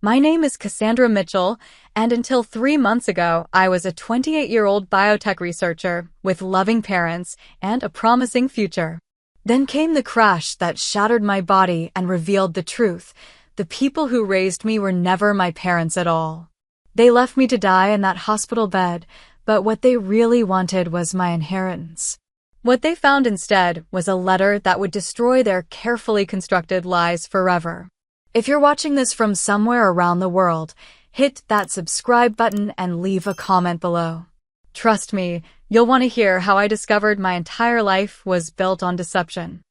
My name is Cassandra Mitchell, and until 3 months ago, I was a 28-year-old biotech researcher with loving parents and a promising future. Then came the crash that shattered my body and revealed the truth. The people who raised me were never my parents at all. They left me to die in that hospital bed, but what they really wanted was my inheritance. What they found instead was a letter that would destroy their carefully constructed lies forever. If you're watching this from somewhere around the world, hit that subscribe button and leave a comment below. Trust me, you'll want to hear how I discovered my entire life was built on deception.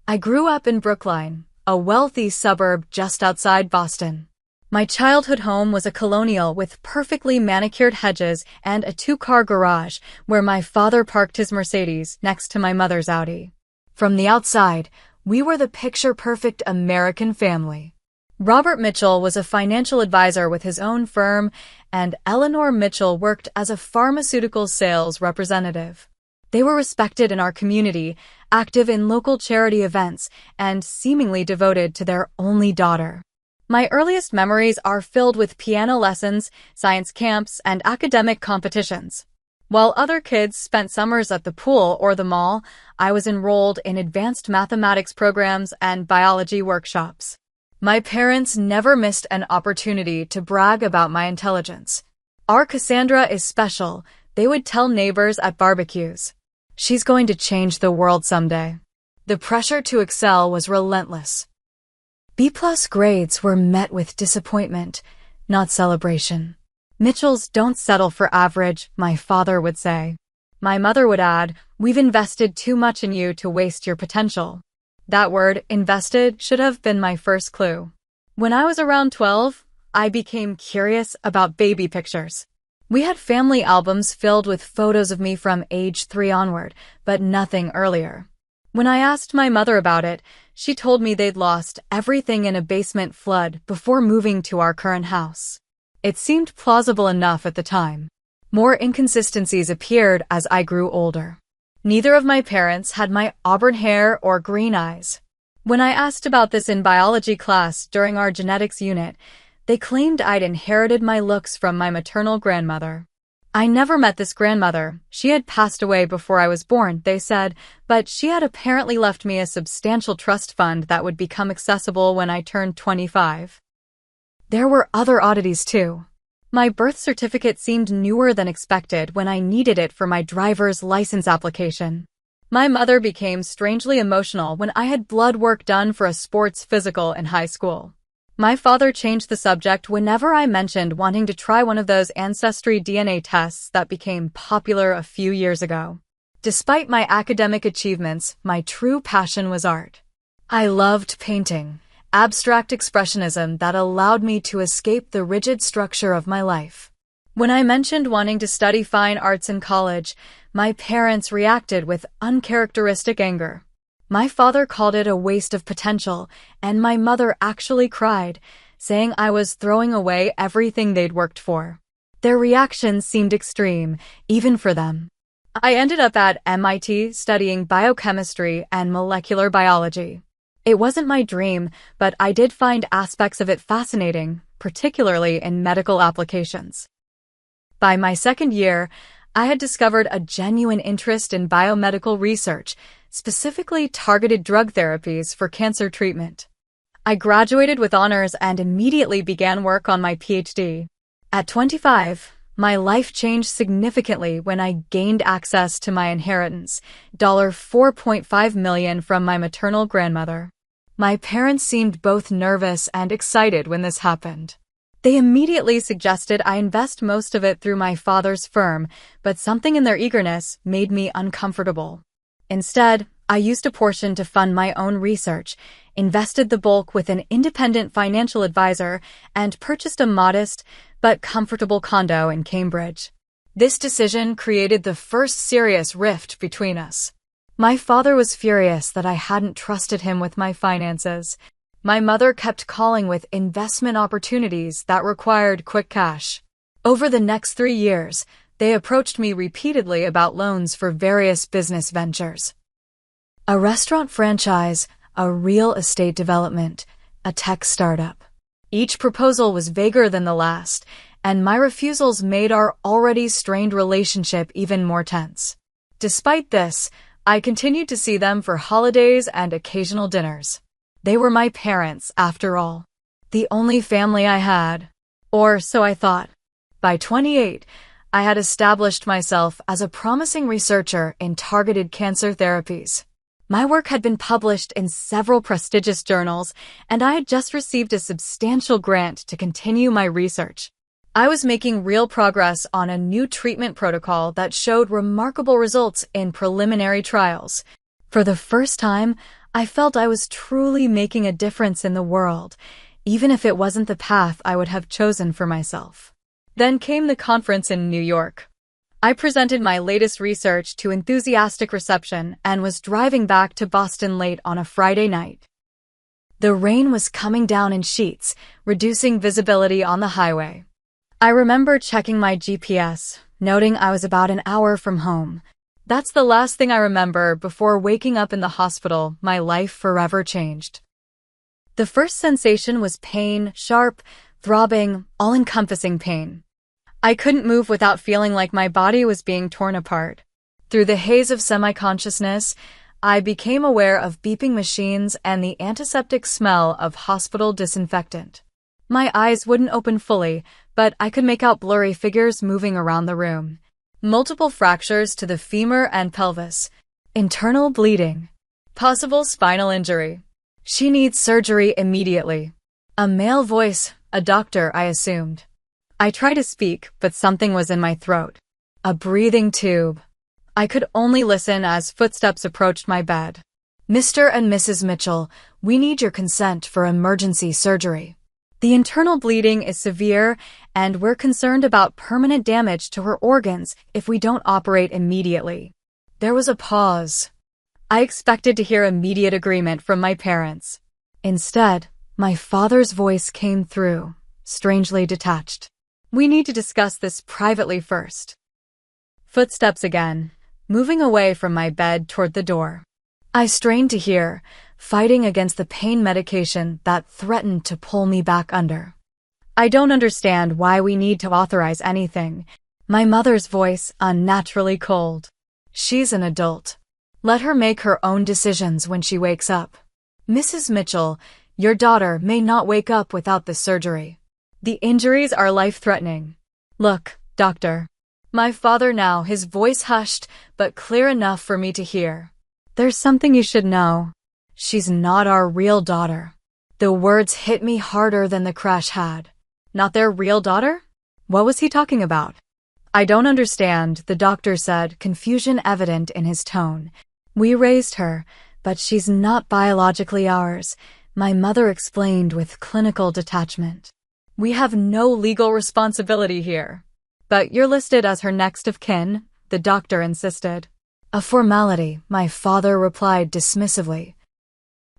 I grew up in Brookline, a wealthy suburb just outside Boston. My childhood home was a colonial with perfectly manicured hedges and a two-car garage where my father parked his Mercedes next to my mother's Audi. From the outside, we were the picture-perfect American family. Robert Mitchell was a financial advisor with his own firm, and Eleanor Mitchell worked as a pharmaceutical sales representative. They were respected in our community, active in local charity events, and seemingly devoted to their only daughter. My earliest memories are filled with piano lessons, science camps, and academic competitions. While other kids spent summers at the pool or the mall, I was enrolled in advanced mathematics programs and biology workshops. My parents never missed an opportunity to brag about my intelligence. "Our Cassandra is special," they would tell neighbors at barbecues. "She's going to change the world someday." The pressure to excel was relentless. B-plus grades were met with disappointment, not celebration. "Mitchells don't settle for average," my father would say. My mother would add, "We've invested too much in you to waste your potential." That word, invested, should have been my first clue. When I was around 12, I became curious about baby pictures. We had family albums filled with photos of me from age 3 onward, but nothing earlier. When I asked my mother about it, she told me they'd lost everything in a basement flood before moving to our current house. It seemed plausible enough at the time. More inconsistencies appeared as I grew older. Neither of my parents had my auburn hair or green eyes. When I asked about this in biology class during our genetics unit, they claimed I'd inherited my looks from my maternal grandmother. I never met this grandmother. She had passed away before I was born, they said, but she had apparently left me a substantial trust fund that would become accessible when I turned 25. There were other oddities too. My birth certificate seemed newer than expected when I needed it for my driver's license application. My mother became strangely emotional when I had blood work done for a sports physical in high school. My father changed the subject whenever I mentioned wanting to try one of those ancestry DNA tests that became popular a few years ago. Despite my academic achievements, my true passion was art. I loved painting. Abstract expressionism that allowed me to escape the rigid structure of my life. When I mentioned wanting to study fine arts in college, my parents reacted with uncharacteristic anger. My father called it a waste of potential, and my mother actually cried, saying I was throwing away everything they'd worked for. Their reactions seemed extreme, even for them. I ended up at MIT studying biochemistry and molecular biology. It wasn't my dream, but I did find aspects of it fascinating, particularly in medical applications. By my second year, I had discovered a genuine interest in biomedical research, specifically targeted drug therapies for cancer treatment. I graduated with honors and immediately began work on my PhD. At 25, my life changed significantly when I gained access to my inheritance, $4.5 million from my maternal grandmother. My parents seemed both nervous and excited when this happened. They immediately suggested I invest most of it through my father's firm, but something in their eagerness made me uncomfortable. Instead, I used a portion to fund my own research, invested the bulk with an independent financial advisor, and purchased a modest but comfortable condo in Cambridge. This decision created the first serious rift between us. My father was furious that I hadn't trusted him with my finances. My mother kept calling with investment opportunities that required quick cash. Over the next 3 years, they approached me repeatedly about loans for various business ventures. A restaurant franchise, a real estate development, a tech startup. Each proposal was vaguer than the last, and my refusals made our already strained relationship even more tense. Despite this, I continued to see them for holidays and occasional dinners. They were my parents, after all. The only family I had. Or so I thought. By 28, I had established myself as a promising researcher in targeted cancer therapies. My work had been published in several prestigious journals, and I had just received a substantial grant to continue my research. I was making real progress on a new treatment protocol that showed remarkable results in preliminary trials. For the first time, I felt I was truly making a difference in the world, even if it wasn't the path I would have chosen for myself. Then came the conference in New York. I presented my latest research to enthusiastic reception and was driving back to Boston late on a Friday night. The rain was coming down in sheets, reducing visibility on the highway. I remember checking my GPS, noting I was about an hour from home. That's the last thing I remember before waking up in the hospital. My life forever changed. The first sensation was pain, sharp, throbbing, all-encompassing pain. I couldn't move without feeling like my body was being torn apart. Through the haze of semi-consciousness, I became aware of beeping machines and the antiseptic smell of hospital disinfectant. My eyes wouldn't open fully, but I could make out blurry figures moving around the room. Multiple fractures to the femur and pelvis. Internal bleeding. Possible spinal injury. She needs surgery immediately. A male voice, a doctor, I assumed. I tried to speak, but something was in my throat. A breathing tube. I could only listen as footsteps approached my bed. Mr. and Mrs. Mitchell, we need your consent for emergency surgery. The internal bleeding is severe, and we're concerned about permanent damage to her organs if we don't operate immediately. There was a pause. I expected to hear immediate agreement from my parents. Instead, my father's voice came through, strangely detached. We need to discuss this privately first. Footsteps again, moving away from my bed toward the door. I strained to hear, fighting against the pain medication that threatened to pull me back under. I don't understand why we need to authorize anything. My mother's voice, unnaturally cold. She's an adult. Let her make her own decisions when she wakes up. Mrs. Mitchell, your daughter may not wake up without the surgery. The injuries are life-threatening. Look, doctor. My father now, his voice hushed, but clear enough for me to hear. There's something you should know. She's not our real daughter. The words hit me harder than the crash had. Not their real daughter? What was he talking about? I don't understand, the doctor said, confusion evident in his tone. We raised her, but she's not biologically ours, my mother explained with clinical detachment. We have no legal responsibility here. But you're listed as her next of kin, the doctor insisted. A formality, my father replied dismissively.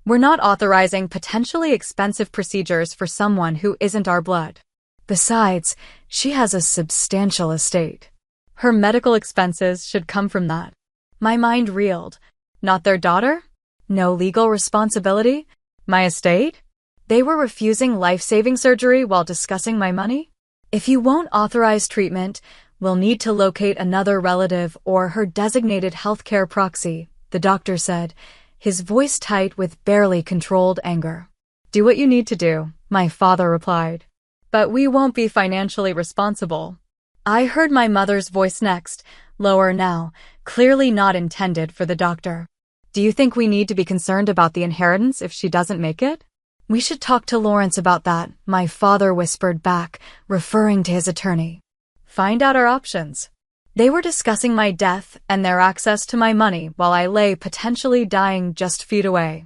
We're not authorizing potentially expensive procedures for someone who isn't our blood. Besides, she has a substantial estate. Her medical expenses should come from that. My mind reeled. Not their daughter? No legal responsibility? My estate? They were refusing life-saving surgery while discussing my money? If you won't authorize treatment, we'll need to locate another relative or her designated healthcare proxy, the doctor said, his voice tight with barely controlled anger. Do what you need to do, my father replied. But we won't be financially responsible. I heard my mother's voice next, lower now, clearly not intended for the doctor. Do you think we need to be concerned about the inheritance if she doesn't make it? We should talk to Lawrence about that, my father whispered back, referring to his attorney. Find out our options. They were discussing my death and their access to my money while I lay potentially dying just feet away.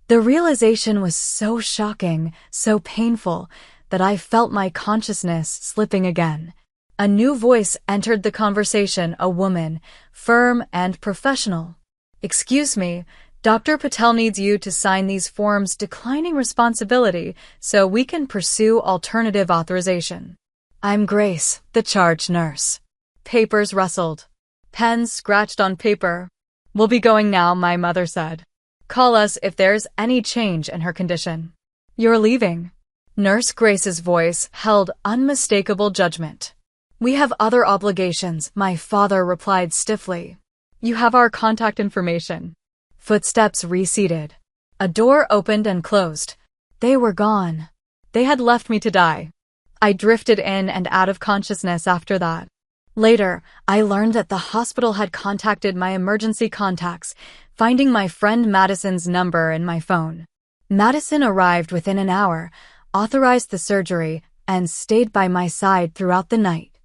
The realization was so shocking, so painful, that I felt my consciousness slipping again. A new voice entered the conversation, a woman, firm and professional. Excuse me, Dr. Patel needs you to sign these forms declining responsibility so we can pursue alternative authorization. I'm Grace, the charge nurse. Papers rustled. Pens scratched on paper. We'll be going now, my mother said. Call us if there's any change in her condition. You're leaving? Nurse Grace's voice held unmistakable judgment. "We have other obligations," my father replied stiffly. "You have our contact information." Footsteps receded. A door opened and closed. They were gone. They had left me to die. I drifted in and out of consciousness after that. Later, I learned that the hospital had contacted my emergency contacts, finding my friend Madison's number in my phone. Madison arrived within an hour, authorized the surgery, and stayed by my side throughout the night.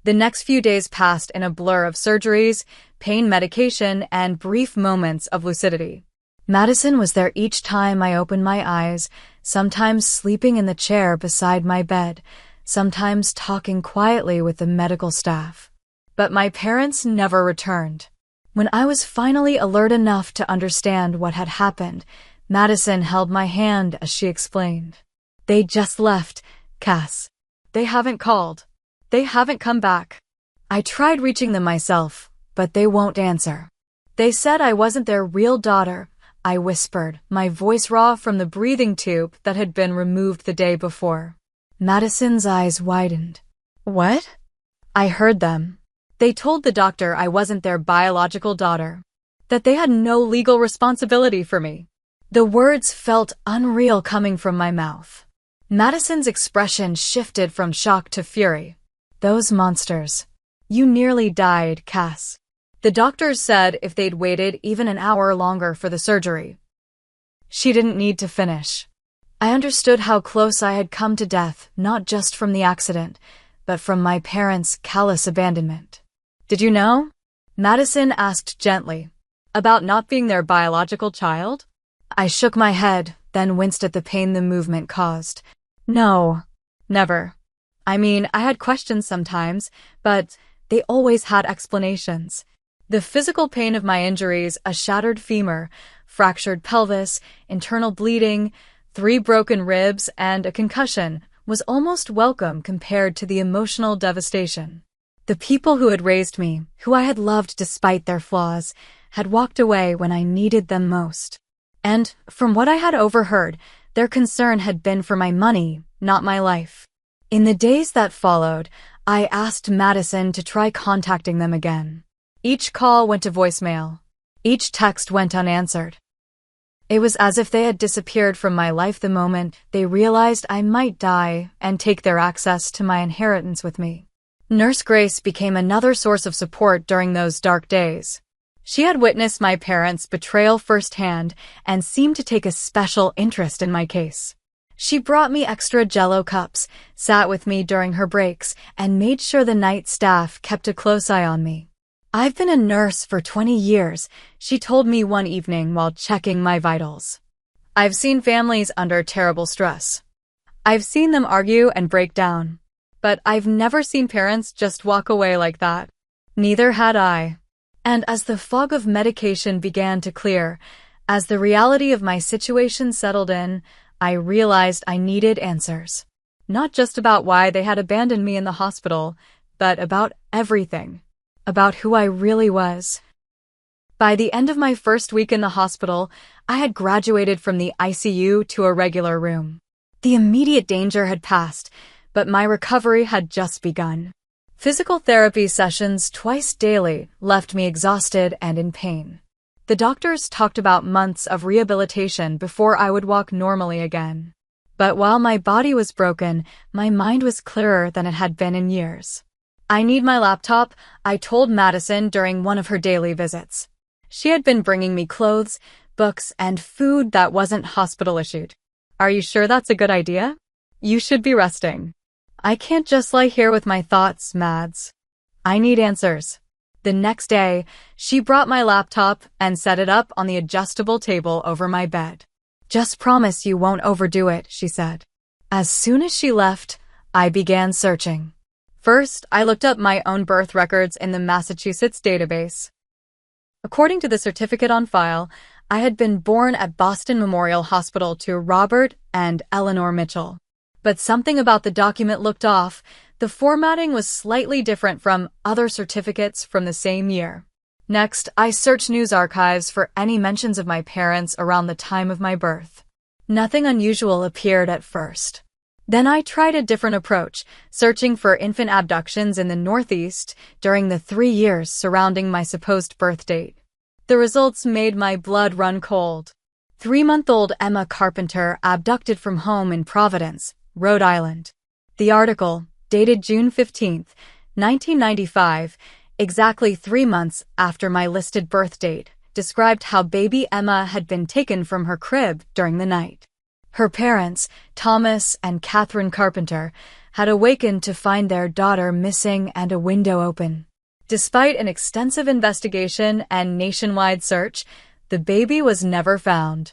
The next few days passed in a blur of surgeries, pain medication, and brief moments of lucidity. Madison was there each time I opened my eyes, sometimes sleeping in the chair beside my bed, sometimes talking quietly with the medical staff. But my parents never returned. When I was finally alert enough to understand what had happened, Madison held my hand as she explained. "They just left, Cass. They haven't called. They haven't come back. I tried reaching them myself, but they won't answer. They said I wasn't their real daughter," I whispered, my voice raw from the breathing tube that had been removed the day before. Madison's eyes widened. "What?" "I heard them. They told the doctor I wasn't their biological daughter, that they had no legal responsibility for me." The words felt unreal coming from my mouth. Madison's expression shifted from shock to fury. "Those monsters. You nearly died, Cass. The doctors said if they'd waited even an hour longer for the surgery." She didn't need to finish. I understood how close I had come to death, not just from the accident, but from my parents' callous abandonment. "Did you know?" Madison asked gently. "About not being their biological child?" I shook my head, then winced at the pain the movement caused. "No, never. I mean, I had questions sometimes, but they always had explanations. The physical pain of my injuries, a shattered femur, fractured pelvis, internal bleeding, 3 broken ribs, and a concussion, was almost welcome compared to the emotional devastation. The people who had raised me, who I had loved despite their flaws, had walked away when I needed them most. And, from what I had overheard, their concern had been for my money, not my life. In the days that followed, I asked Madison to try contacting them again. Each call went to voicemail. Each text went unanswered. It was as if they had disappeared from my life the moment they realized I might die and take their access to my inheritance with me. Nurse Grace became another source of support during those dark days. She had witnessed my parents' betrayal firsthand and seemed to take a special interest in my case. She brought me extra Jell-O cups, sat with me during her breaks, and made sure the night staff kept a close eye on me. "I've been a nurse for 20 years, she told me one evening while checking my vitals. "I've seen families under terrible stress. I've seen them argue and break down. But I've never seen parents just walk away like that. Neither had I." And as the fog of medication began to clear, as the reality of my situation settled in, I realized I needed answers. Not just about why they had abandoned me in the hospital, but about everything. About who I really was. By the end of my first week in the hospital, I had graduated from the ICU to a regular room. The immediate danger had passed, but my recovery had just begun. Physical therapy sessions twice daily left me exhausted and in pain. The doctors talked about months of rehabilitation before I would walk normally again. But while my body was broken, my mind was clearer than it had been in years. "I need my laptop," I told Madison during one of her daily visits. She had been bringing me clothes, books, and food that wasn't hospital-issued. "Are you sure that's a good idea? You should be resting." "I can't just lie here with my thoughts, Mads. I need answers." The next day, she brought my laptop and set it up on the adjustable table over my bed. "Just promise you won't overdo it," she said. As soon as she left, I began searching. First, I looked up my own birth records in the Massachusetts database. According to the certificate on file, I had been born at Boston Memorial Hospital to Robert and Eleanor Mitchell. But something about the document looked off. The formatting was slightly different from other certificates from the same year. Next, I searched news archives for any mentions of my parents around the time of my birth. Nothing unusual appeared at first. Then I tried a different approach, searching for infant abductions in the Northeast during the 3 years surrounding my supposed birth date. The results made my blood run cold. 3-month-old Emma Carpenter abducted from home in Providence, Rhode Island. The article, dated June 15, 1995, exactly 3 months after my listed birth date, described how baby Emma had been taken from her crib during the night. Her parents, Thomas and Catherine Carpenter, had awakened to find their daughter missing and a window open. Despite an extensive investigation and nationwide search, the baby was never found.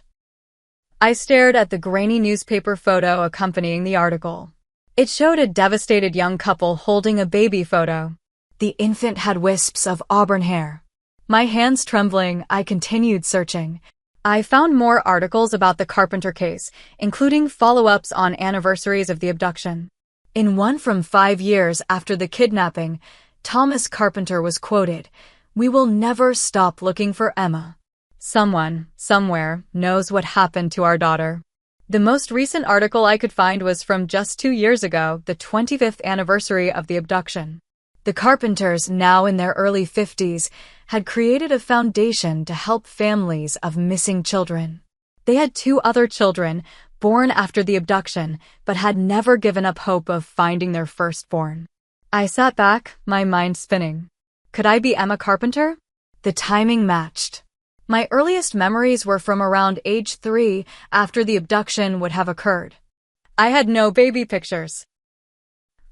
I stared at the grainy newspaper photo accompanying the article. It showed a devastated young couple holding a baby photo. The infant had wisps of auburn hair. My hands trembling, I continued searching. I found more articles about the Carpenter case, including follow-ups on anniversaries of the abduction. In one from 5 years after the kidnapping, Thomas Carpenter was quoted, "We will never stop looking for Emma. Someone, somewhere, knows what happened to our daughter." The most recent article I could find was from just 2 years ago, the 25th anniversary of the abduction. The Carpenters, now in their early 50s, had created a foundation to help families of missing children. They had 2 other children, born after the abduction, but had never given up hope of finding their firstborn. I sat back, my mind spinning. Could I be Emma Carpenter? The timing matched. My earliest memories were from around age 3, after the abduction would have occurred. I had no baby pictures.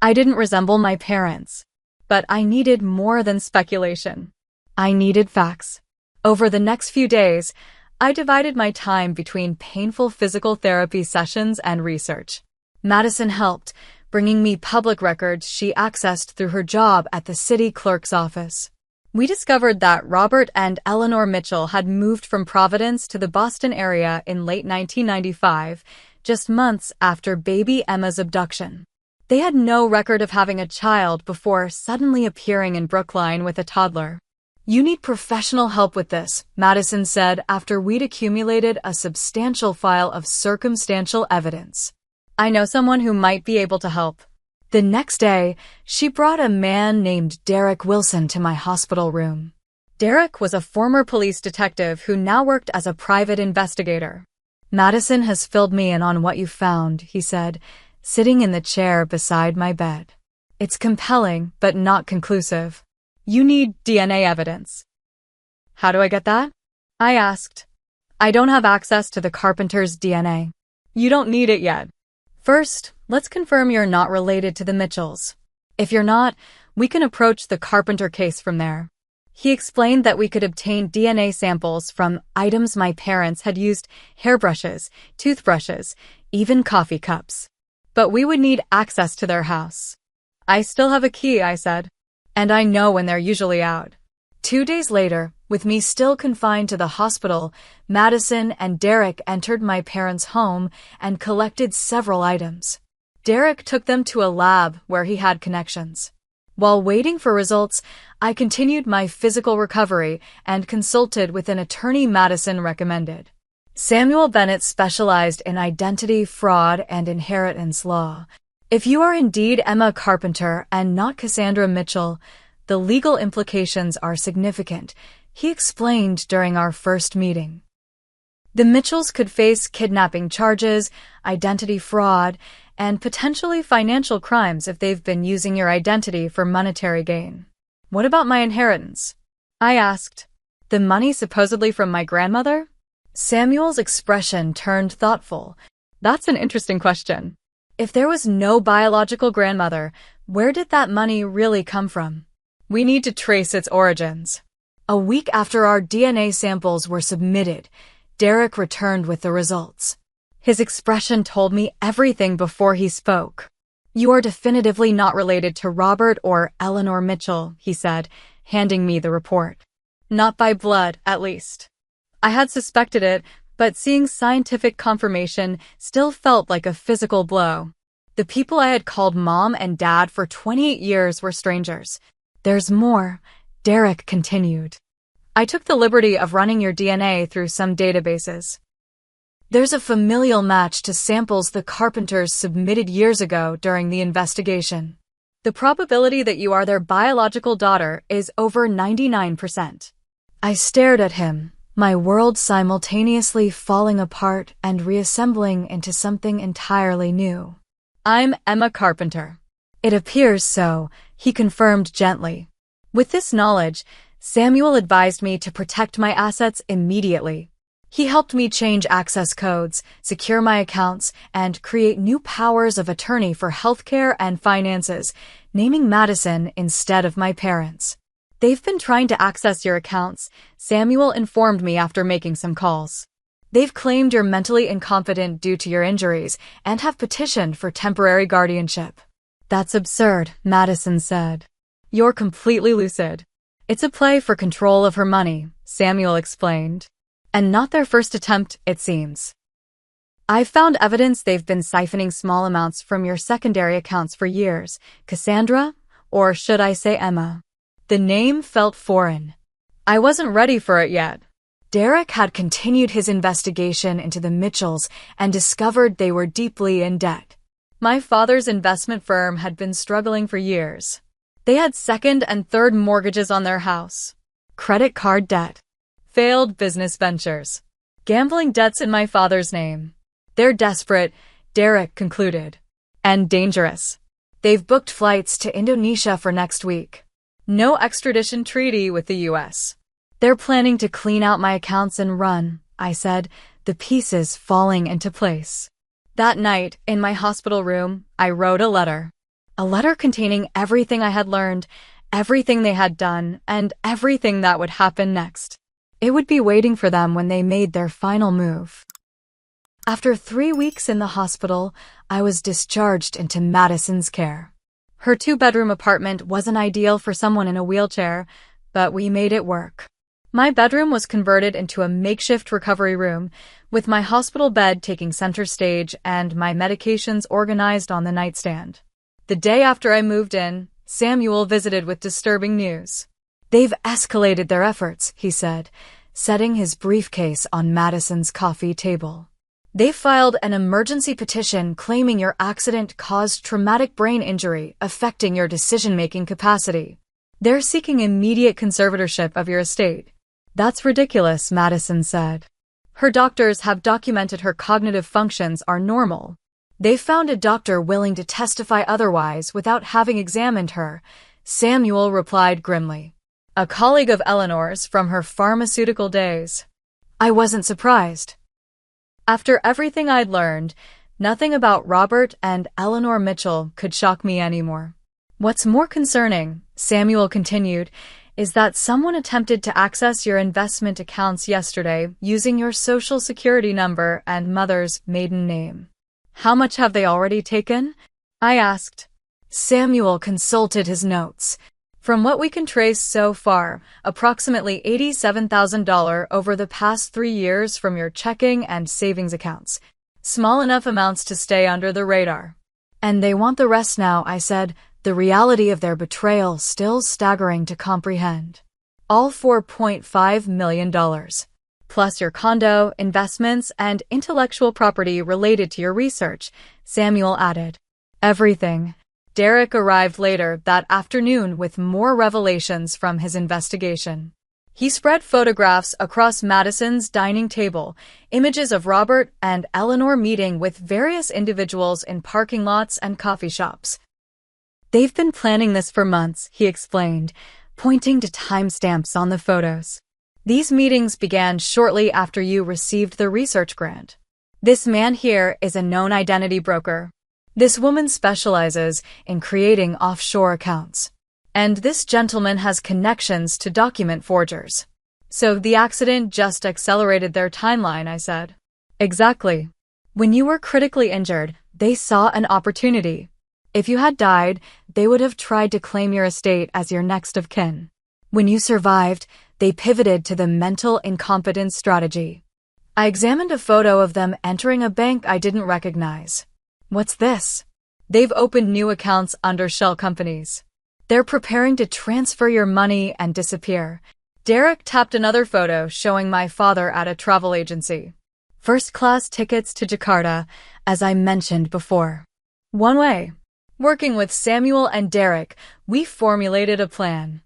I didn't resemble my parents. But I needed more than speculation. I needed facts. Over the next few days, I divided my time between painful physical therapy sessions and research. Madison helped, bringing me public records she accessed through her job at the city clerk's office. We discovered that Robert and Eleanor Mitchell had moved from Providence to the Boston area in late 1995, just months after baby Emma's abduction. They had no record of having a child before suddenly appearing in Brookline with a toddler. "You need professional help with this," Madison said after we'd accumulated a substantial file of circumstantial evidence. "I know someone who might be able to help." The next day, she brought a man named Derek Wilson to my hospital room. Derek was a former police detective who now worked as a private investigator. "Madison has filled me in on what you found," he said, sitting in the chair beside my bed. "It's compelling, but not conclusive. You need DNA evidence." "How do I get that?" I asked. "I don't have access to the Carpenter's DNA." "You don't need it yet. First, let's confirm you're not related to the Mitchells. If you're not, we can approach the Carpenter case from there." He explained that we could obtain DNA samples from items my parents had used: hairbrushes, toothbrushes, even coffee cups. But we would need access to their house. "I still have a key," I said. "And I know when they're usually out." 2 days later, with me still confined to the hospital, Madison and Derek entered my parents' home and collected several items. Derek took them to a lab where he had connections. While waiting for results, I continued my physical recovery and consulted with an attorney Madison recommended. Samuel Bennett specialized in identity fraud and inheritance law. "If you are indeed Emma Carpenter and not Cassandra Mitchell, the legal implications are significant," he explained during our first meeting. The Mitchells could face kidnapping charges, identity fraud, and potentially financial crimes if they've been using your identity for monetary gain. "What about my inheritance?" I asked. "The money supposedly from my grandmother?" Samuel's expression turned thoughtful. "That's an interesting question. If there was no biological grandmother, where did that money really come from? We need to trace its origins." A week after our DNA samples were submitted, Derek returned with the results. His expression told me everything before he spoke. "You are definitively not related to Robert or Eleanor Mitchell," he said, handing me the report. "Not by blood, at least." I had suspected it, but seeing scientific confirmation still felt like a physical blow. The people I had called Mom and Dad for 28 years were strangers. "There's more," Derek continued. "I took the liberty of running your DNA through some databases. There's a familial match to samples the Carpenters submitted years ago during the investigation. The probability that you are their biological daughter is over 99%. I stared at him, my world simultaneously falling apart and reassembling into something entirely new. I'm Emma Carpenter. It appears so, he confirmed gently. With this knowledge, Samuel advised me to protect my assets immediately. He helped me change access codes, secure my accounts, and create new powers of attorney for healthcare and finances, naming Madison instead of my parents. They've been trying to access your accounts, Samuel informed me after making some calls. They've claimed you're mentally incompetent due to your injuries and have petitioned for temporary guardianship. That's absurd, Madison said. You're completely lucid. It's a play for control of her money, Samuel explained. And not their first attempt, it seems. I've found evidence they've been siphoning small amounts from your secondary accounts for years, Cassandra, or should I say Emma? The name felt foreign. I wasn't ready for it yet. Derek had continued his investigation into the Mitchells and discovered they were deeply in debt. My father's investment firm had been struggling for years. They had second and third mortgages on their house, credit card debt, failed business ventures, gambling debts in my father's name. They're desperate, Derek concluded, and dangerous. They've booked flights to Indonesia for next week. No extradition treaty with the U.S. They're planning to clean out my accounts and run, I said, the pieces falling into place. That night, in my hospital room, I wrote a letter. A letter containing everything I had learned, everything they had done, and everything that would happen next. It would be waiting for them when they made their final move. After 3 weeks in the hospital, I was discharged into Madison's care. Her 2-bedroom apartment wasn't ideal for someone in a wheelchair, but we made it work. My bedroom was converted into a makeshift recovery room, with my hospital bed taking center stage and my medications organized on the nightstand. The day after I moved in, Samuel visited with disturbing news. They've escalated their efforts, he said, setting his briefcase on Madison's coffee table. They filed an emergency petition claiming your accident caused traumatic brain injury affecting your decision-making capacity. They're seeking immediate conservatorship of your estate. That's ridiculous, Madison said. Her doctors have documented her cognitive functions are normal. They found a doctor willing to testify otherwise without having examined her, Samuel replied grimly. A colleague of Eleanor's from her pharmaceutical days. I wasn't surprised. After everything I'd learned, nothing about Robert and Eleanor Mitchell could shock me anymore. What's more concerning, Samuel continued, is that someone attempted to access your investment accounts yesterday using your social security number and mother's maiden name. How much have they already taken? I asked. Samuel consulted his notes. From what we can trace so far, approximately $87,000 over the past 3 years from your checking and savings accounts. Small enough amounts to stay under the radar. And they want the rest now, I said, the reality of their betrayal still staggering to comprehend. All $4.5 million. Plus your condo, investments, and intellectual property related to your research, Samuel added. Everything. Derek arrived later that afternoon with more revelations from his investigation. He spread photographs across Madison's dining table, images of Robert and Eleanor meeting with various individuals in parking lots and coffee shops. They've been planning this for months, he explained, pointing to timestamps on the photos. These meetings began shortly after you received the research grant. This man here is a known identity broker. This woman specializes in creating offshore accounts. And this gentleman has connections to document forgers. So the accident just accelerated their timeline, I said. Exactly. When you were critically injured, they saw an opportunity. If you had died, they would have tried to claim your estate as your next of kin. When you survived, they pivoted to the mental incompetence strategy. I examined a photo of them entering a bank I didn't recognize. What's this? They've opened new accounts under shell companies. They're preparing to transfer your money and disappear. Derek tapped another photo showing my father at a travel agency. First-class tickets to Jakarta, as I mentioned before. One way. Working with Samuel and Derek, we formulated a plan.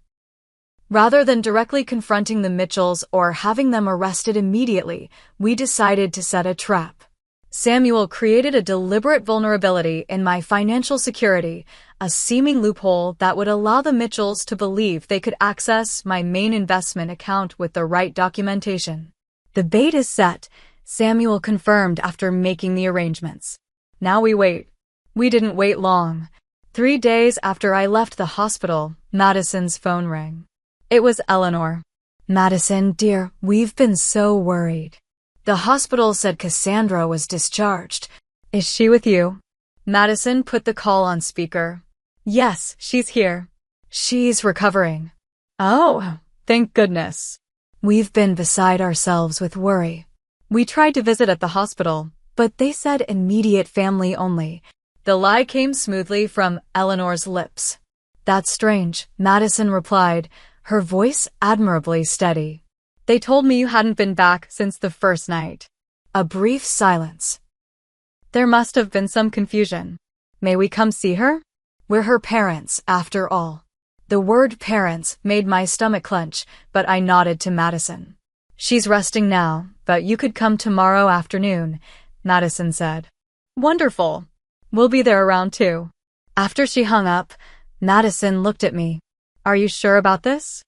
Rather than directly confronting the Mitchells or having them arrested immediately, we decided to set a trap. Samuel created a deliberate vulnerability in my financial security, a seeming loophole that would allow the Mitchells to believe they could access my main investment account with the right documentation. The bait is set, Samuel confirmed after making the arrangements. Now we wait. We didn't wait long. 3 days after I left the hospital, Madison's phone rang. It was Eleanor. "Madison, dear, we've been so worried. The hospital said Cassandra was discharged. Is she with you?" Madison put the call on speaker. "Yes, she's here. She's recovering." "Oh, thank goodness." We've been beside ourselves with worry. We tried to visit at the hospital, but they said immediate family only. The lie came smoothly from Eleanor's lips. "That's strange," Madison replied, her voice admirably steady. "They told me you hadn't been back since the first night." A brief silence. "There must have been some confusion. May we come see her? We're her parents, after all." The word parents made my stomach clench, but I nodded to Madison. "She's resting now, but you could come tomorrow afternoon," Madison said. "Wonderful. We'll be there around 2. After she hung up, Madison looked at me. "Are you sure about this?"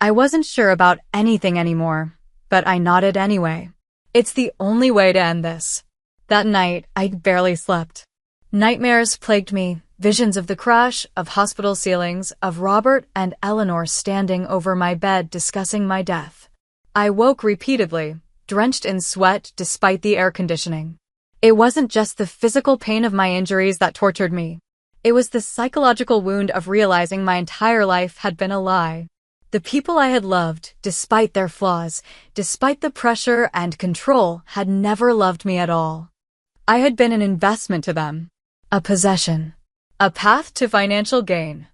I wasn't sure about anything anymore, but I nodded anyway. It's the only way to end this. That night, I barely slept. Nightmares plagued me, visions of the crash, of hospital ceilings, of Robert and Eleanor standing over my bed discussing my death. I woke repeatedly, drenched in sweat despite the air conditioning. It wasn't just the physical pain of my injuries that tortured me. It was the psychological wound of realizing my entire life had been a lie. The people I had loved, despite their flaws, despite the pressure and control, had never loved me at all. I had been an investment to them, a possession, a path to financial gain.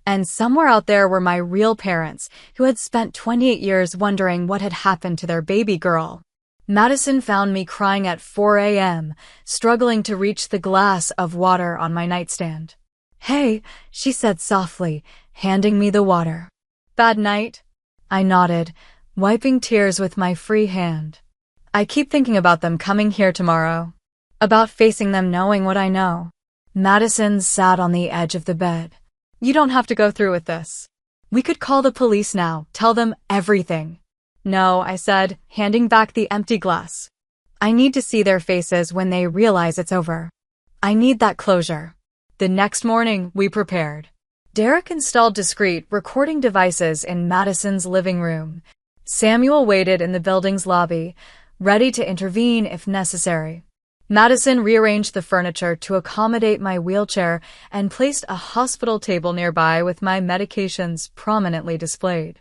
And somewhere out there were my real parents, who had spent 28 years wondering what had happened to their baby girl. Madison found me crying at 4 a.m., struggling to reach the glass of water on my nightstand. "Hey," she said softly, handing me the water. "Bad night?" I nodded, wiping tears with my free hand. "I keep thinking about them coming here tomorrow. About facing them knowing what I know." Madison sat on the edge of the bed. "You don't have to go through with this. We could call the police now, tell them everything." "No," I said, handing back the empty glass. "I need to see their faces when they realize it's over. I need that closure." The next morning, we prepared. Derek installed discreet recording devices in Madison's living room. Samuel waited in the building's lobby, ready to intervene if necessary. Madison rearranged the furniture to accommodate my wheelchair and placed a hospital table nearby with my medications prominently displayed.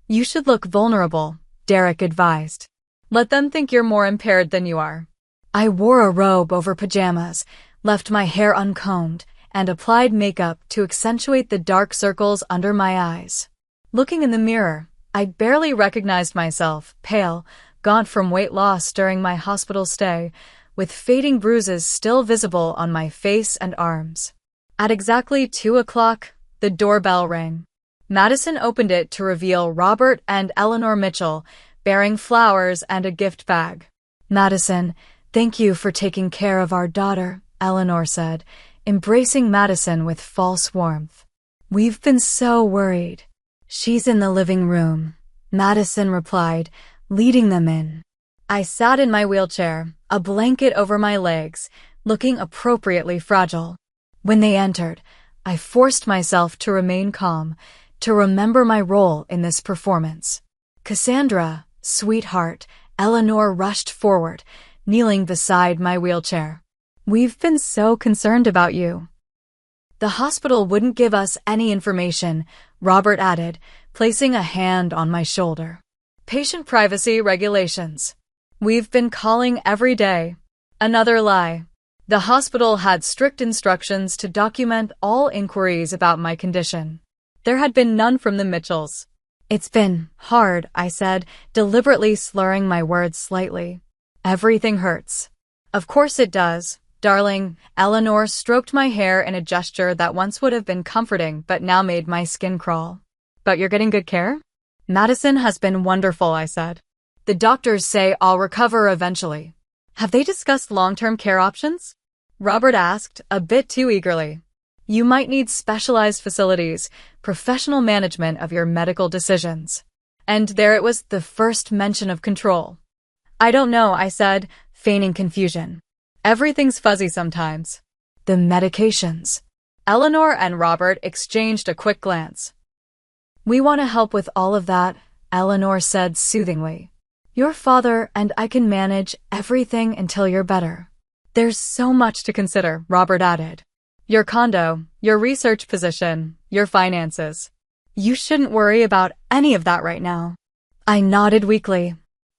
"You should look vulnerable," Derek advised. "Let them think you're more impaired than you are." I wore a robe over pajamas, left my hair uncombed, and applied makeup to accentuate the dark circles under my eyes. Looking in the mirror, I barely recognized myself, pale, gaunt from weight loss during my hospital stay, with fading bruises still visible on my face and arms. At exactly 2 o'clock, the doorbell rang. Madison opened it to reveal Robert and Eleanor Mitchell, bearing flowers and a gift bag. "Madison, thank you for taking care of our daughter," Eleanor said, embracing Madison with false warmth. "We've been so worried." "She's in the living room," Madison replied, leading them in. I sat in my wheelchair, a blanket over my legs, looking appropriately fragile. When they entered, I forced myself to remain calm, to remember my role in this performance. "Cassandra, sweetheart," Eleanor rushed forward, kneeling beside my wheelchair. "We've been so concerned about you." "The hospital wouldn't give us any information," Robert added, placing a hand on my shoulder. "Patient privacy regulations. We've been calling every day." Another lie. The hospital had strict instructions to document all inquiries about my condition. There had been none from the Mitchells. "It's been hard," I said, deliberately slurring my words slightly. Everything hurts. Of course it does, darling. Eleanor stroked my hair in a gesture that once would have been comforting but now made my skin crawl. But you're getting good care? Madison has been wonderful, I said. The doctors say I'll recover eventually. Have they discussed long-term care options? Robert asked, a bit too eagerly. You might need specialized facilities, professional management of your medical decisions. And there it was, the first mention of control. I don't know, I said, feigning confusion. Everything's fuzzy sometimes. The medications. Eleanor and Robert exchanged a quick glance. We want to help with all of that, Eleanor said soothingly. Your father and I can manage everything until you're better. There's so much to consider, Robert added. Your condo, your research position, your finances. You shouldn't worry about any of that right now. I nodded weakly.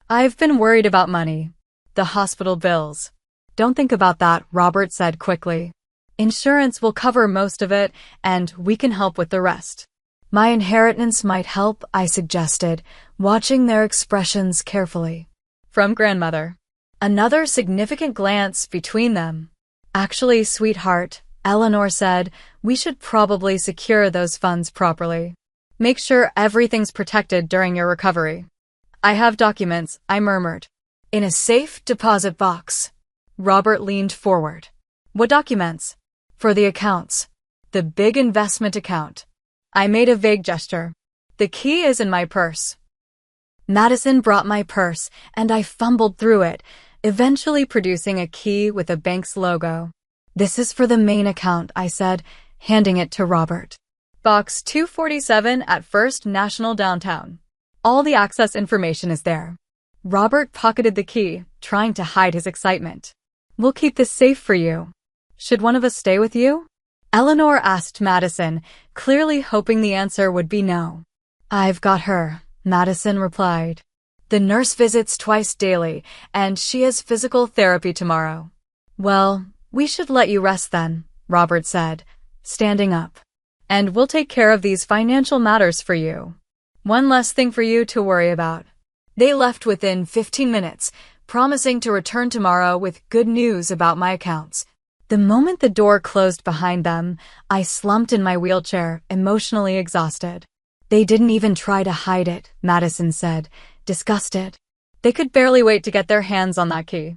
I've been worried about money. The hospital bills. Don't think about that, Robert said quickly. Insurance will cover most of it, and we can help with the rest. My inheritance might help, I suggested, watching their expressions carefully. From grandmother. Another significant glance between them. Actually, sweetheart, Eleanor said, we should probably secure those funds properly. Make sure everything's protected during your recovery. I have documents, I murmured. In a safe deposit box. Robert leaned forward. What documents? For the accounts. The big investment account. I made a vague gesture. The key is in my purse. Madison brought my purse, and I fumbled through it, eventually producing a key with a bank's logo. This is for the main account, I said, handing it to Robert. Box 247 at First National Downtown. All the access information is there. Robert pocketed the key, trying to hide his excitement. We'll keep this safe for you. Should one of us stay with you? Eleanor asked Madison, clearly hoping the answer would be no. I've got her, Madison replied. The nurse visits twice daily, and she has physical therapy tomorrow. Well, we should let you rest then, Robert said, standing up. And we'll take care of these financial matters for you. One less thing for you to worry about. They left within 15 minutes, promising to return tomorrow with good news about my accounts. The moment the door closed behind them, I slumped in my wheelchair, emotionally exhausted. They didn't even try to hide it, Madison said, disgusted. They could barely wait to get their hands on that key.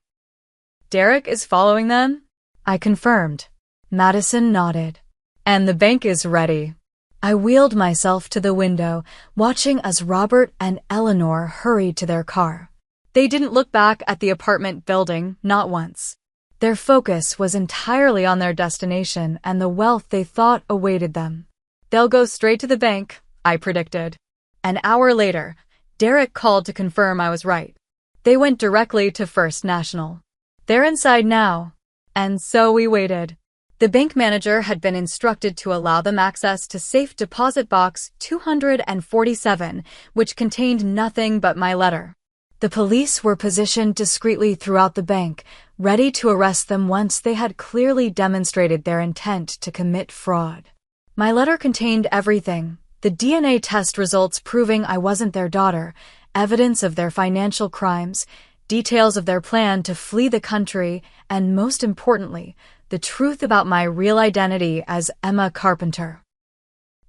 Derek is following them? I confirmed. Madison nodded. And the bank is ready. I wheeled myself to the window, watching as Robert and Eleanor hurried to their car. They didn't look back at the apartment building, not once. Their focus was entirely on their destination and the wealth they thought awaited them. They'll go straight to the bank, I predicted. An hour later, Derek called to confirm I was right. They went directly to First National. They're inside now. And so we waited. The bank manager had been instructed to allow them access to safe deposit box 247, which contained nothing but my letter. The police were positioned discreetly throughout the bank, ready to arrest them once they had clearly demonstrated their intent to commit fraud. My letter contained everything: the DNA test results proving I wasn't their daughter, evidence of their financial crimes, details of their plan to flee the country, and most importantly, the truth about my real identity as Emma Carpenter.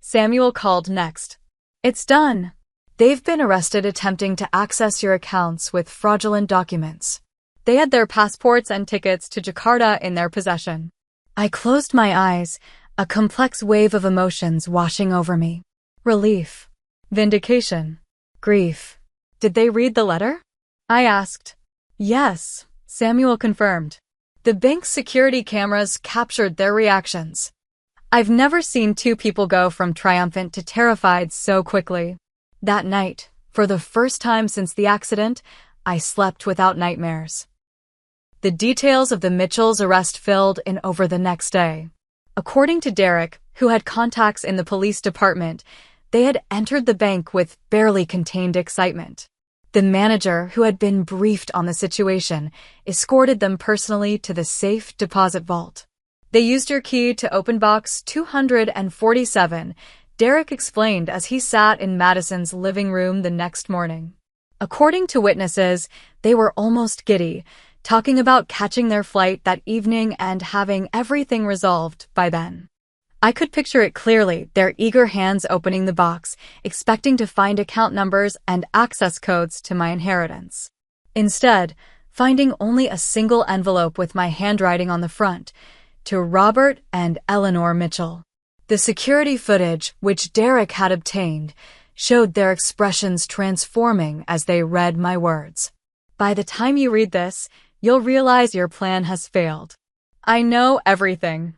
Samuel called next. It's done. They've been arrested attempting to access your accounts with fraudulent documents. They had their passports and tickets to Jakarta in their possession. I closed my eyes, a complex wave of emotions washing over me. Relief. Vindication. Grief. Did they read the letter? I asked. Yes, Samuel confirmed. The bank's security cameras captured their reactions. I've never seen two people go from triumphant to terrified so quickly. That night, for the first time since the accident, I slept without nightmares. The details of the Mitchells' arrest filled in over the next day. According to Derek, who had contacts in the police department, they had entered the bank with barely contained excitement. The manager, who had been briefed on the situation, escorted them personally to the safe deposit vault. They used your key to open box 247, Derek explained as he sat in Madison's living room the next morning. According to witnesses, they were almost giddy, talking about catching their flight that evening and having everything resolved by then. I could picture it clearly, their eager hands opening the box, expecting to find account numbers and access codes to my inheritance. Instead, finding only a single envelope with my handwriting on the front, to Robert and Eleanor Mitchell. The security footage, which Derek had obtained, showed their expressions transforming as they read my words. By the time you read this, you'll realize your plan has failed. I know everything.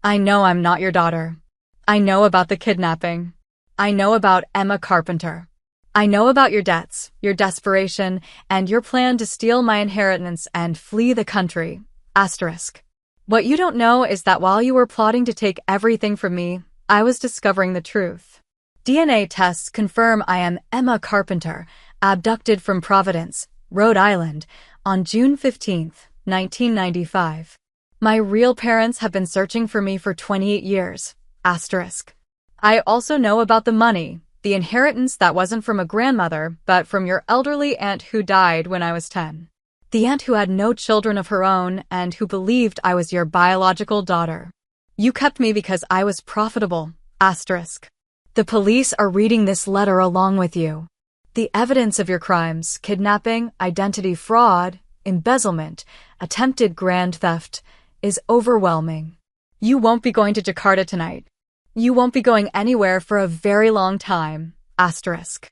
I know I'm not your daughter. I know about the kidnapping. I know about Emma Carpenter. I know about your debts, your desperation, and your plan to steal my inheritance and flee the country. Asterisk. What you don't know is that while you were plotting to take everything from me, I was discovering the truth. DNA tests confirm I am Emma Carpenter, abducted from Providence, Rhode Island, on June 15, 1995. My real parents have been searching for me for 28 years. Asterisk. I also know about the money, the inheritance that wasn't from a grandmother, but from your elderly aunt who died when I was 10. The aunt who had no children of her own and who believed I was your biological daughter. You kept me because I was profitable. Asterisk. The police are reading this letter along with you. The evidence of your crimes, kidnapping, identity fraud, embezzlement, attempted grand theft, is overwhelming. You won't be going to Jakarta tonight. You won't be going anywhere for a very long time. Asterisk.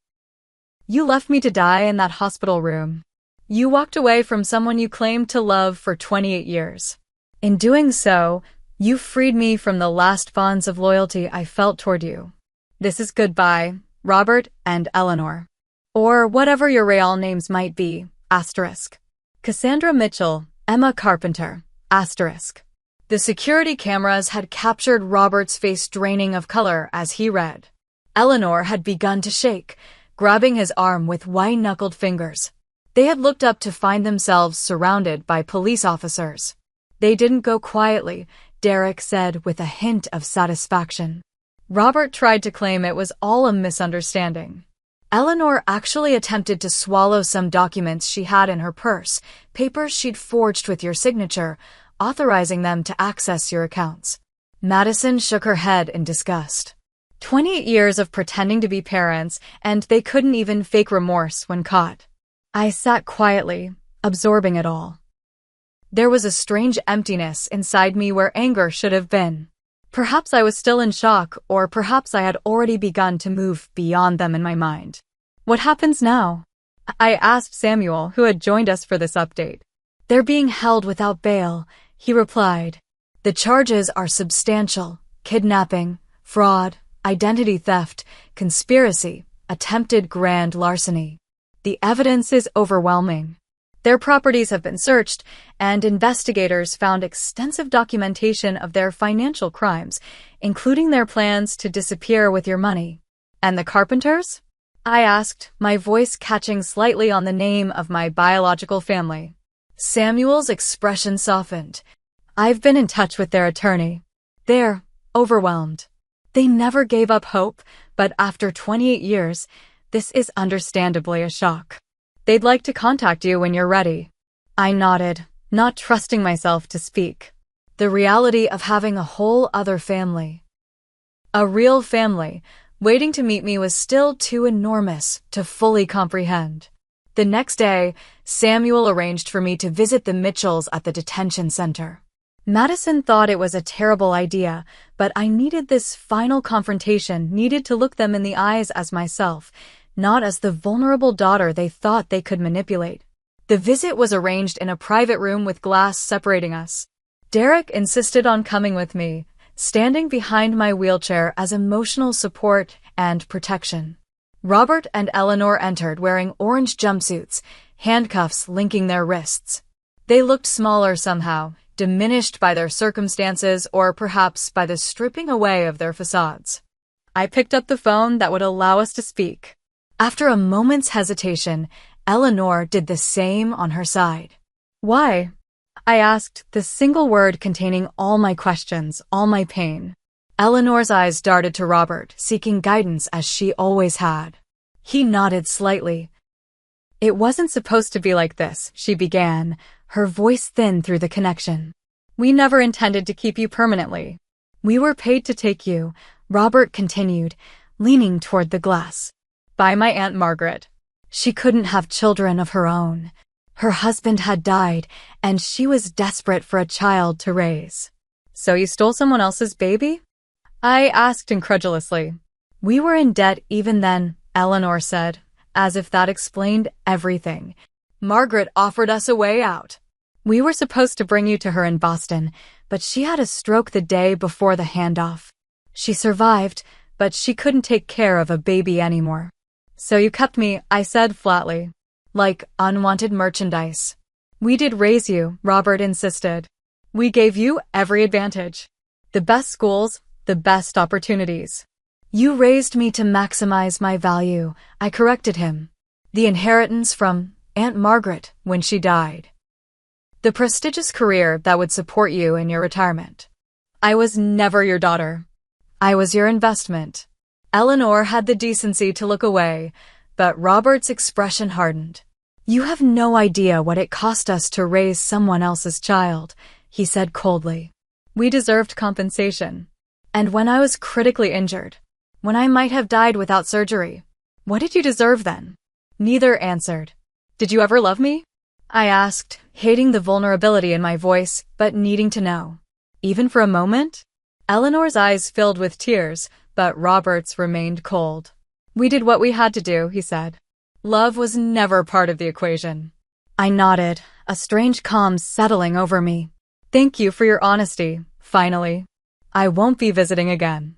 You left me to die in that hospital room. You walked away from someone you claimed to love for 28 years. In doing so, you freed me from the last bonds of loyalty I felt toward you. This is goodbye, Robert and Eleanor. Or whatever your real names might be. Asterisk. Cassandra Mitchell, Emma Carpenter. Asterisk. The security cameras had captured Robert's face draining of color as he read. Eleanor had begun to shake, grabbing his arm with white-knuckled fingers. They had looked up to find themselves surrounded by police officers. They didn't go quietly, Derek said with a hint of satisfaction. Robert tried to claim it was all a misunderstanding. Eleanor actually attempted to swallow some documents she had in her purse, papers she'd forged with your signature, authorizing them to access your accounts. Madison shook her head in disgust. 28 years of pretending to be parents, and they couldn't even fake remorse when caught. I sat quietly, absorbing it all. There was a strange emptiness inside me where anger should have been. Perhaps I was still in shock, or perhaps I had already begun to move beyond them in my mind. What happens now? I asked Samuel, who had joined us for this update. They're being held without bail, he replied. The charges are substantial: kidnapping, fraud, identity theft, conspiracy, attempted grand larceny. The evidence is overwhelming. Their properties have been searched, and investigators found extensive documentation of their financial crimes, including their plans to disappear with your money. And the Carpenters? I asked, my voice catching slightly on the name of my biological family. Samuel's expression softened. I've been in touch with their attorney. They're overwhelmed. They never gave up hope, but after 28 years, this is understandably a shock. They'd like to contact you when you're ready. I nodded, not trusting myself to speak. The reality of having a whole other family, a real family, waiting to meet me was still too enormous to fully comprehend. The next day, Samuel arranged for me to visit the Mitchells at the detention center. Madison thought it was a terrible idea, but I needed this final confrontation, needed to look them in the eyes as myself, not as the vulnerable daughter they thought they could manipulate. The visit was arranged in a private room with glass separating us. Derek insisted on coming with me, standing behind my wheelchair as emotional support and protection. Robert and Eleanor entered wearing orange jumpsuits, handcuffs linking their wrists. They looked smaller somehow, diminished by their circumstances or perhaps by the stripping away of their facades. I picked up the phone that would allow us to speak. After a moment's hesitation, Eleanor did the same on her side. Why? I asked, the single word containing all my questions, all my pain. Eleanor's eyes darted to Robert, seeking guidance as she always had. He nodded slightly. "It wasn't supposed to be like this," she began, her voice thin through the connection. "We never intended to keep you permanently. We were paid to take you," Robert continued, leaning toward the glass. "By my Aunt Margaret. She couldn't have children of her own. Her husband had died, and she was desperate for a child to raise." "So you stole someone else's baby?" I asked incredulously. "We were in debt even then," Eleanor said, as if that explained everything. "Margaret offered us a way out. We were supposed to bring you to her in Boston, but she had a stroke the day before the handoff. She survived, but she couldn't take care of a baby anymore. So you kept me," I said flatly. "Like unwanted merchandise." "We did raise you," Robert insisted. "We gave you every advantage. The best schools, the best opportunities. You raised me to maximize my value," I corrected him. "The inheritance from Aunt Margaret when she died. The prestigious career that would support you in your retirement. I was never your daughter. I was your investment." Eleanor had the decency to look away, but Robert's expression hardened. "You have no idea what it cost us to raise someone else's child," he said coldly. "We deserved compensation. And when I was critically injured, when I might have died without surgery, what did you deserve then?" Neither answered. "Did you ever love me?" I asked, hating the vulnerability in my voice, but needing to know. "Even for a moment?" Eleanor's eyes filled with tears, but Robert's remained cold. "We did what we had to do," he said. "Love was never part of the equation." I nodded, a strange calm settling over me. "Thank you for your honesty, finally. I won't be visiting again."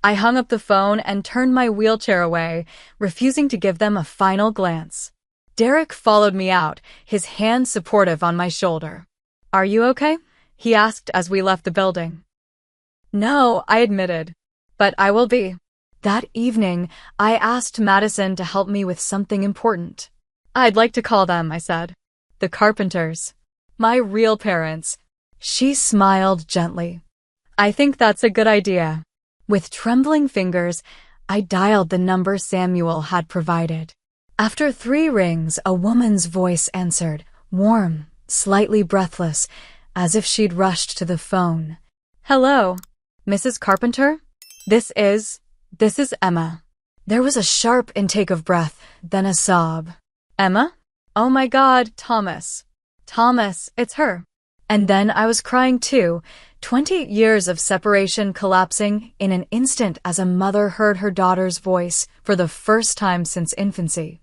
I hung up the phone and turned my wheelchair away, refusing to give them a final glance. Derek followed me out, his hand supportive on my shoulder. "Are you okay?" he asked as we left the building. "No," I admitted. "But I will be." That evening, I asked Madison to help me with something important. "I'd like to call them," I said. "The Carpenters. My real parents." She smiled gently. "I think that's a good idea." With trembling fingers, I dialed the number Samuel had provided. After 3 rings, a woman's voice answered, warm, slightly breathless, as if she'd rushed to the phone. "Hello, Mrs. Carpenter? This is Emma." There was a sharp intake of breath, then a sob. "Emma? Oh my God, Thomas. Thomas, it's her." And then I was crying too, 28 years of separation collapsing in an instant as a mother heard her daughter's voice for the first time since infancy.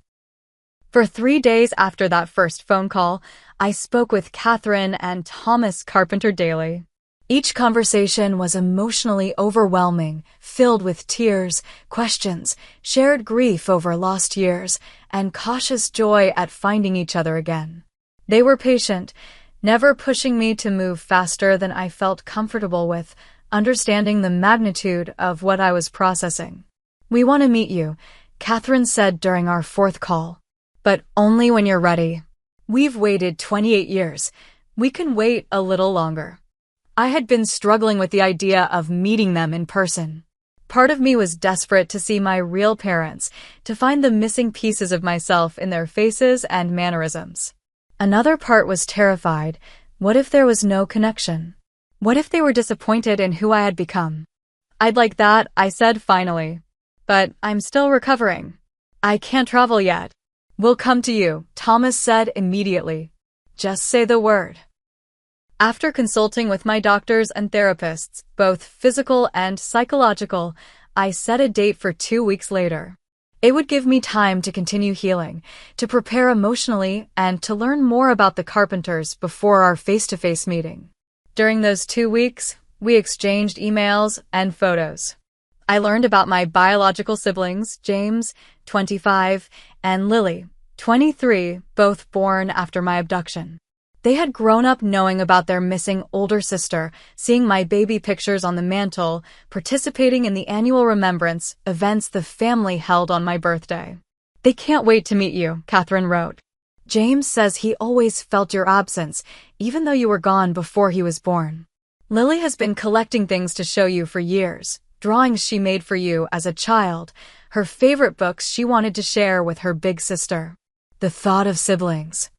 For 3 days after that first phone call, I spoke with Catherine and Thomas Carpenter daily. Each conversation was emotionally overwhelming, filled with tears, questions, shared grief over lost years, and cautious joy at finding each other again. They were patient, never pushing me to move faster than I felt comfortable with, understanding the magnitude of what I was processing. "We want to meet you," Catherine said during our 4th call. "But only when you're ready. We've waited 28 years. We can wait a little longer." I had been struggling with the idea of meeting them in person. Part of me was desperate to see my real parents, to find the missing pieces of myself in their faces and mannerisms. Another part was terrified. What if there was no connection? What if they were disappointed in who I had become? "I'd like that," I said finally. "But I'm still recovering. I can't travel yet." "We'll come to you," Thomas said immediately. "Just say the word." After consulting with my doctors and therapists, both physical and psychological, I set a date for 2 weeks later. It would give me time to continue healing, to prepare emotionally, and to learn more about the Carpenters before our face-to-face meeting. During those 2 weeks, we exchanged emails and photos. I learned about my biological siblings, James, 25, and Lily, 23, both born after my abduction. They had grown up knowing about their missing older sister, seeing my baby pictures on the mantle, participating in the annual remembrance events the family held on my birthday. "They can't wait to meet you," Catherine wrote. "James says he always felt your absence, even though you were gone before he was born. Lily has been collecting things to show you for years, drawings she made for you as a child, her favorite books she wanted to share with her big sister. The thought of siblings.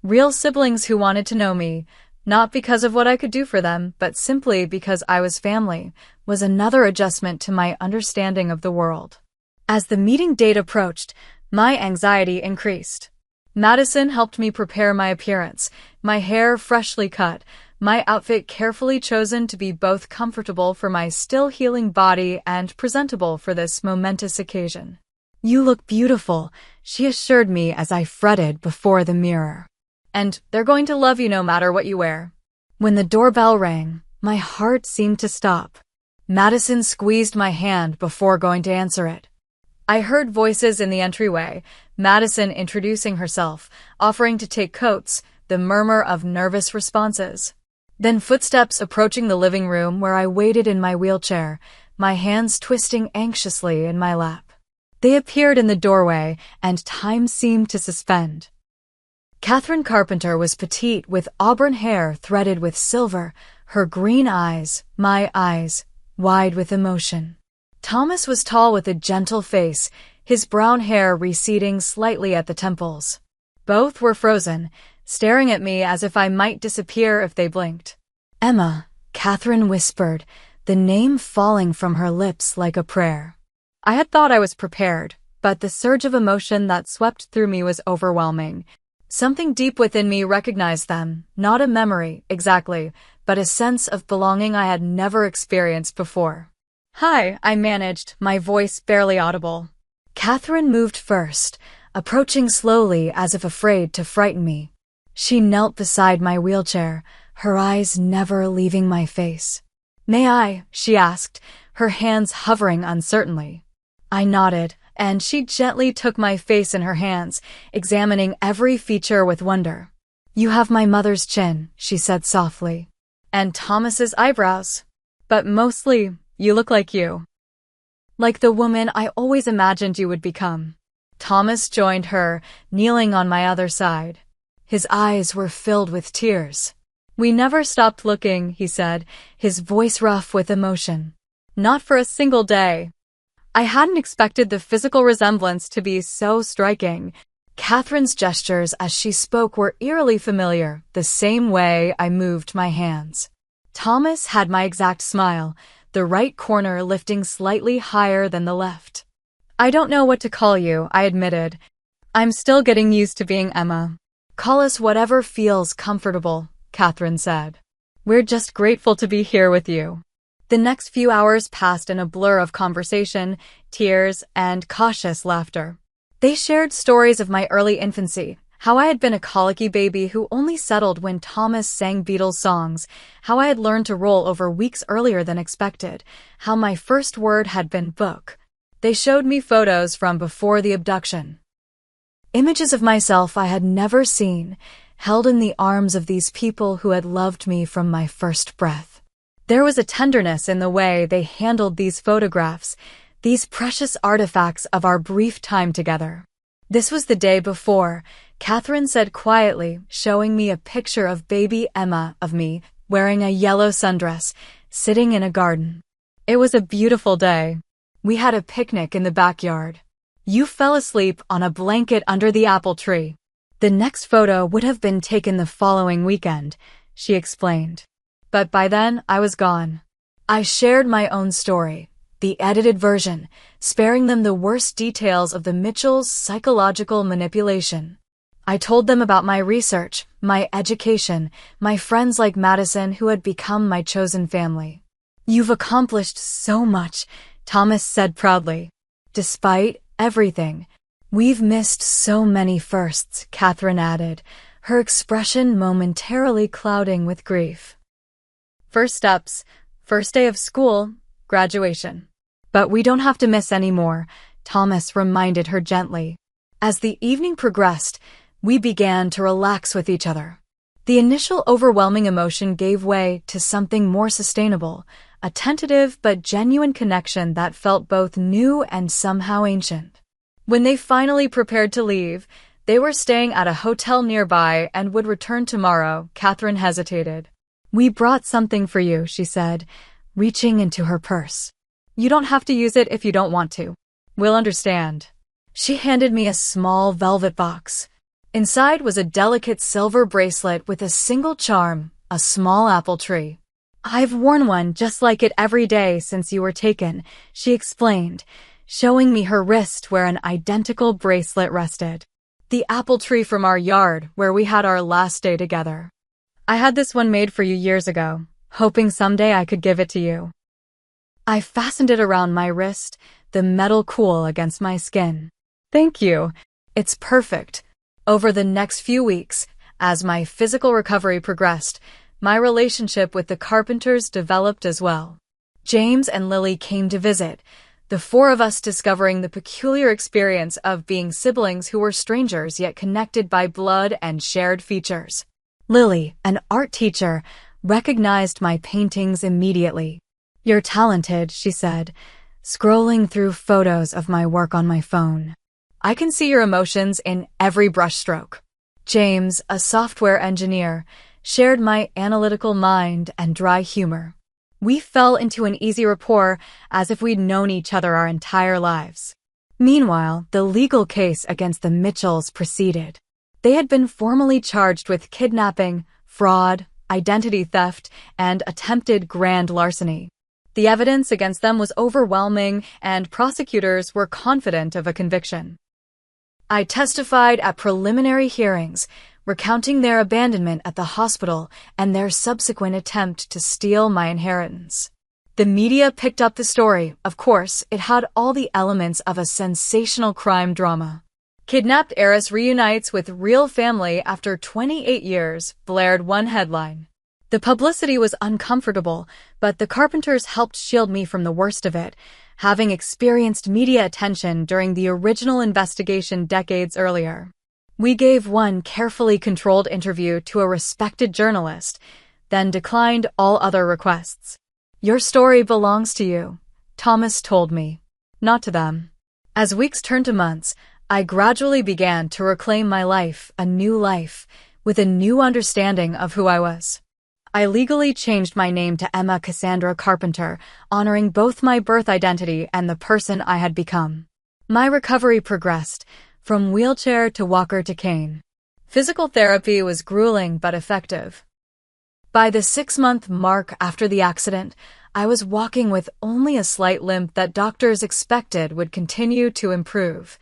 Real siblings who wanted to know me, not because of what I could do for them, but simply because I was family, was another adjustment to my understanding of the world. As the meeting date approached, my anxiety increased. Madison helped me prepare my appearance, my hair freshly cut, my outfit carefully chosen to be both comfortable for my still-healing body and presentable for this momentous occasion. "You look beautiful," she assured me as I fretted before the mirror. "And they're going to love you no matter what you wear." When the doorbell rang, my heart seemed to stop. Madison squeezed my hand before going to answer it. I heard voices in the entryway, Madison introducing herself, offering to take coats, the murmur of nervous responses. Then footsteps approaching the living room where I waited in my wheelchair, my hands twisting anxiously in my lap. They appeared in the doorway, and time seemed to suspend. Catherine Carpenter was petite with auburn hair threaded with silver, her green eyes, my eyes, wide with emotion. Thomas was tall with a gentle face, his brown hair receding slightly at the temples. Both were frozen, staring at me as if I might disappear if they blinked. "Emma," Catherine whispered, the name falling from her lips like a prayer. I had thought I was prepared, but the surge of emotion that swept through me was overwhelming. Something deep within me recognized them, not a memory, exactly, but a sense of belonging I had never experienced before. "Hi," I managed, my voice barely audible. Catherine moved first, approaching slowly as if afraid to frighten me. She knelt beside my wheelchair, her eyes never leaving my face. "May I?" she asked, her hands hovering uncertainly. I nodded, and she gently took my face in her hands, examining every feature with wonder. "You have my mother's chin," she said softly. "And Thomas's eyebrows. But mostly, you look like you. Like the woman I always imagined you would become." Thomas joined her, kneeling on my other side. His eyes were filled with tears. "We never stopped looking," he said, his voice rough with emotion. "Not for a single day." I hadn't expected the physical resemblance to be so striking. Catherine's gestures as she spoke were eerily familiar, the same way I moved my hands. Thomas had my exact smile, the right corner lifting slightly higher than the left. "I don't know what to call you," I admitted. "I'm still getting used to being Emma." "Call us whatever feels comfortable," Catherine said. "We're just grateful to be here with you." The next few hours passed in a blur of conversation, tears, and cautious laughter. They shared stories of my early infancy, how I had been a colicky baby who only settled when Thomas sang Beatles songs, how I had learned to roll over weeks earlier than expected, how my first word had been book. They showed me photos from before the abduction. Images of myself I had never seen, held in the arms of these people who had loved me from my first breath. There was a tenderness in the way they handled these photographs, these precious artifacts of our brief time together. "This was the day before," Catherine said quietly, showing me a picture of baby Emma of me, wearing a yellow sundress, sitting in a garden. "It was a beautiful day. We had a picnic in the backyard. You fell asleep on a blanket under the apple tree." "The next photo would have been taken the following weekend," she explained. But by then, I was gone. I shared my own story, the edited version, sparing them the worst details of the Mitchells' psychological manipulation. I told them about my research, my education, my friends like Madison who had become my chosen family. "You've accomplished so much," Thomas said proudly. "Despite everything, we've missed so many firsts," Catherine added, her expression momentarily clouding with grief. "First steps, first day of school, graduation. But we don't have to miss any more," Thomas reminded her gently. As the evening progressed, we began to relax with each other. The initial overwhelming emotion gave way to something more sustainable, a tentative but genuine connection that felt both new and somehow ancient. When they finally prepared to leave, they were staying at a hotel nearby and would return tomorrow. Catherine hesitated. "We brought something for you," she said, reaching into her purse. "You don't have to use it if you don't want to. We'll understand." She handed me a small velvet box. Inside was a delicate silver bracelet with a single charm, a small apple tree. "I've worn one just like it every day since you were taken," she explained, showing me her wrist where an identical bracelet rested. "The apple tree from our yard where we had our last day together. I had this one made for you years ago, hoping someday I could give it to you." I fastened it around my wrist, the metal cool against my skin. "Thank you. It's perfect." Over the next few weeks, as my physical recovery progressed, my relationship with the Carpenters developed as well. James and Lily came to visit, the four of us discovering the peculiar experience of being siblings who were strangers yet connected by blood and shared features. Lily, an art teacher, recognized my paintings immediately. "You're talented," she said, scrolling through photos of my work on my phone. "I can see your emotions in every brushstroke." James, a software engineer, shared my analytical mind and dry humor. We fell into an easy rapport as if we'd known each other our entire lives. Meanwhile, the legal case against the Mitchells proceeded. They had been formally charged with kidnapping, fraud, identity theft, and attempted grand larceny. The evidence against them was overwhelming, and prosecutors were confident of a conviction. I testified at preliminary hearings, recounting their abandonment at the hospital and their subsequent attempt to steal my inheritance. The media picked up the story. Of course, it had all the elements of a sensational crime drama. "Kidnapped heiress reunites with real family after 28 years," blared one headline. The publicity was uncomfortable, but the Carpenters helped shield me from the worst of it, having experienced media attention during the original investigation decades earlier. We gave one carefully controlled interview to a respected journalist, then declined all other requests. "Your story belongs to you," Thomas told me, "not to them." As weeks turned to months, I gradually began to reclaim my life, a new life, with a new understanding of who I was. I legally changed my name to Emma Cassandra Carpenter, honoring both my birth identity and the person I had become. My recovery progressed, from wheelchair to walker to cane. Physical therapy was grueling but effective. By the 6-month mark after the accident, I was walking with only a slight limp that doctors expected would continue to improve.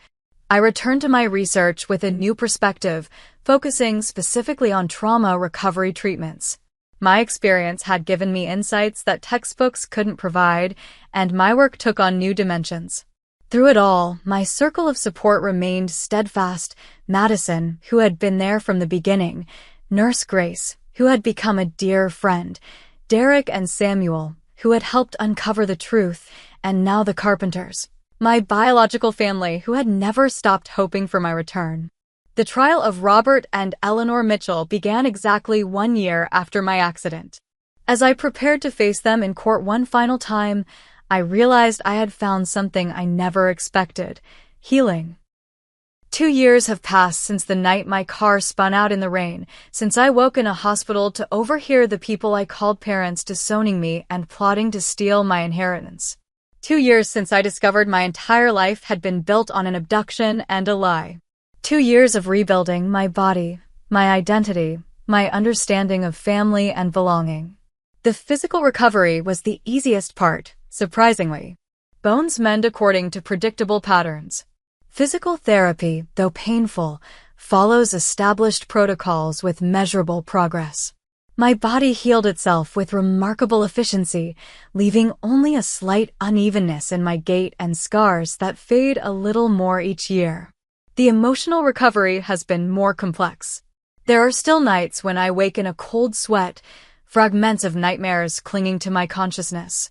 I returned to my research with a new perspective, focusing specifically on trauma recovery treatments. My experience had given me insights that textbooks couldn't provide, and my work took on new dimensions. Through it all, my circle of support remained steadfast: Madison, who had been there from the beginning, Nurse Grace, who had become a dear friend, Derek and Samuel, who had helped uncover the truth, and now the Carpenters, my biological family who had never stopped hoping for my return. The trial of Robert and Eleanor Mitchell began exactly 1 year after my accident. As I prepared to face them in court one final time, I realized I had found something I never expected: healing. 2 years have passed since the night my car spun out in the rain, since I woke in a hospital to overhear the people I called parents disowning me and plotting to steal my inheritance. 2 years since I discovered my entire life had been built on an abduction and a lie. 2 years of rebuilding my body, my identity, my understanding of family and belonging. The physical recovery was the easiest part, surprisingly. Bones mend according to predictable patterns. Physical therapy, though painful, follows established protocols with measurable progress. My body healed itself with remarkable efficiency, leaving only a slight unevenness in my gait and scars that fade a little more each year. The emotional recovery has been more complex. There are still nights when I wake in a cold sweat, fragments of nightmares clinging to my consciousness.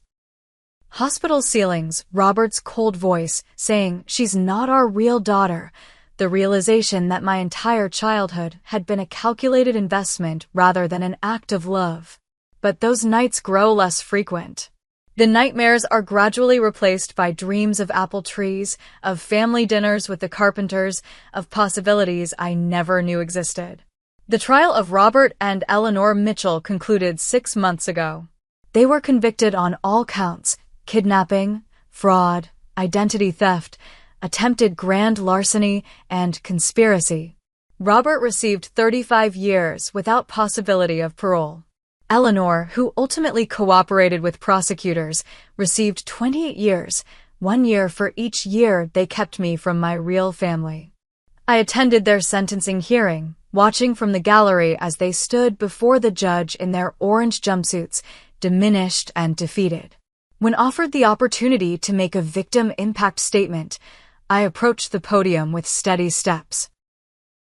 Hospital ceilings, Robert's cold voice saying, "She's not our real daughter," the realization that my entire childhood had been a calculated investment rather than an act of love. But those nights grow less frequent. The nightmares are gradually replaced by dreams of apple trees, of family dinners with the Carpenters, of possibilities I never knew existed. The trial of Robert and Eleanor Mitchell concluded 6 months ago. They were convicted on all counts: kidnapping, fraud, identity theft, attempted grand larceny, and conspiracy. Robert received 35 years without possibility of parole. Eleanor, who ultimately cooperated with prosecutors, received 28 years, 1 year for each year they kept me from my real family. I attended their sentencing hearing, watching from the gallery as they stood before the judge in their orange jumpsuits, diminished and defeated. When offered the opportunity to make a victim impact statement, I approached the podium with steady steps.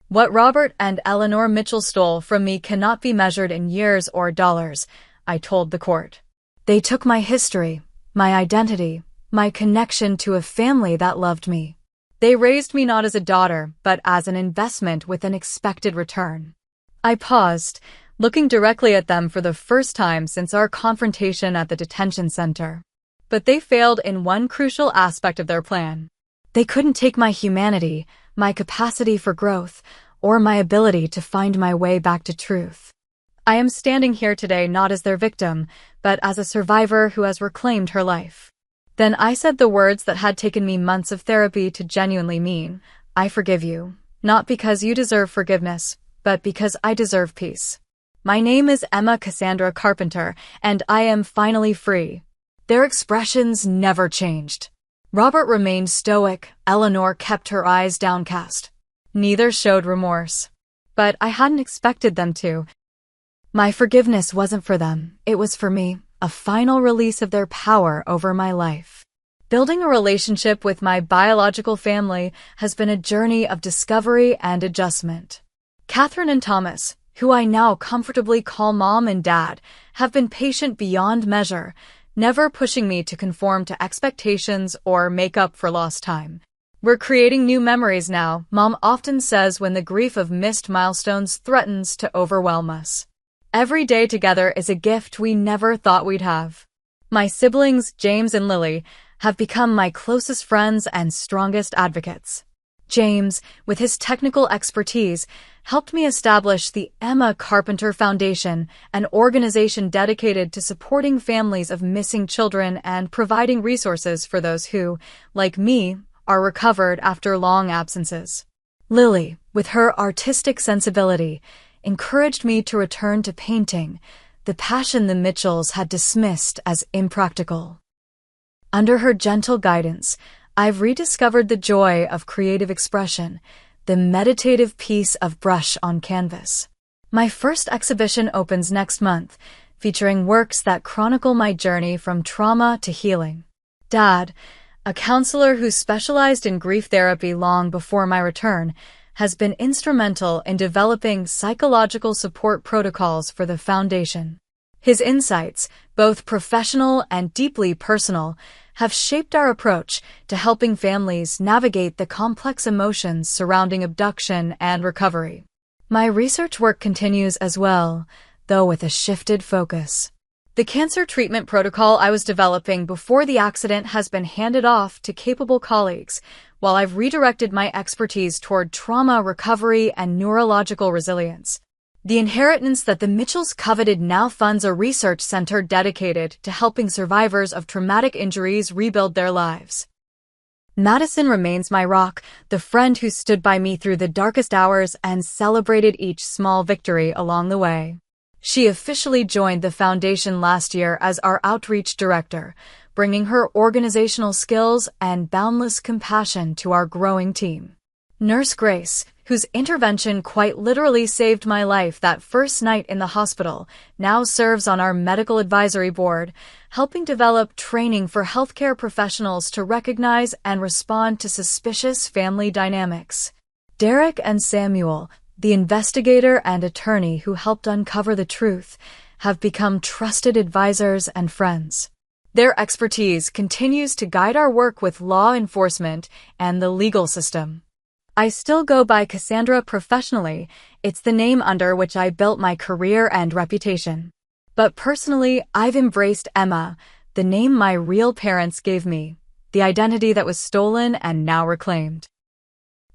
What Robert and Eleanor Mitchell stole from me cannot be measured in years or dollars, I told the court. They took my history, my identity, my connection to a family that loved me. They raised me not as a daughter, but as an investment with an expected return. I paused, looking directly at them for the first time since our confrontation at the detention center. But they failed in one crucial aspect of their plan. They couldn't take my humanity, my capacity for growth, or my ability to find my way back to truth. I am standing here today not as their victim, but as a survivor who has reclaimed her life. Then I said the words that had taken me months of therapy to genuinely mean, I forgive you, not because you deserve forgiveness, but because I deserve peace. My name is Emma Cassandra Carpenter, and I am finally free. Their expressions never changed. Robert remained stoic, Eleanor kept her eyes downcast. Neither showed remorse. But I hadn't expected them to. My forgiveness wasn't for them, it was for me, a final release of their power over my life. Building a relationship with my biological family has been a journey of discovery and adjustment. Catherine and Thomas, who I now comfortably call Mom and Dad, have been patient beyond measure, never pushing me to conform to expectations or make up for lost time. We're creating new memories now, Mom often says when the grief of missed milestones threatens to overwhelm us. Every day together is a gift we never thought we'd have. My siblings, James and Lily, have become my closest friends and strongest advocates. James, with his technical expertise, helped me establish the Emma Carpenter Foundation, an organization dedicated to supporting families of missing children and providing resources for those who, like me, are recovered after long absences. Lily, with her artistic sensibility, encouraged me to return to painting, the passion the Mitchells had dismissed as impractical. Under her gentle guidance, I've rediscovered the joy of creative expression, the meditative peace of brush on canvas. My first exhibition opens next month, featuring works that chronicle my journey from trauma to healing. Dad, a counselor who specialized in grief therapy long before my return, has been instrumental in developing psychological support protocols for the foundation. His insights, both professional and deeply personal, have shaped our approach to helping families navigate the complex emotions surrounding abduction and recovery. My research work continues as well, though with a shifted focus. The cancer treatment protocol I was developing before the accident has been handed off to capable colleagues, while I've redirected my expertise toward trauma recovery and neurological resilience. The inheritance that the Mitchells coveted now funds a research center dedicated to helping survivors of traumatic injuries rebuild their lives. Madison remains my rock, the friend who stood by me through the darkest hours and celebrated each small victory along the way. She officially joined the foundation last year as our outreach director, bringing her organizational skills and boundless compassion to our growing team. Nurse Grace, whose intervention quite literally saved my life that first night in the hospital, now serves on our medical advisory board, helping develop training for healthcare professionals to recognize and respond to suspicious family dynamics. Derek and Samuel, the investigator and attorney who helped uncover the truth, have become trusted advisors and friends. Their expertise continues to guide our work with law enforcement and the legal system. I still go by Cassandra professionally. It's the name under which I built my career and reputation. But personally, I've embraced Emma, the name my real parents gave me, the identity that was stolen and now reclaimed.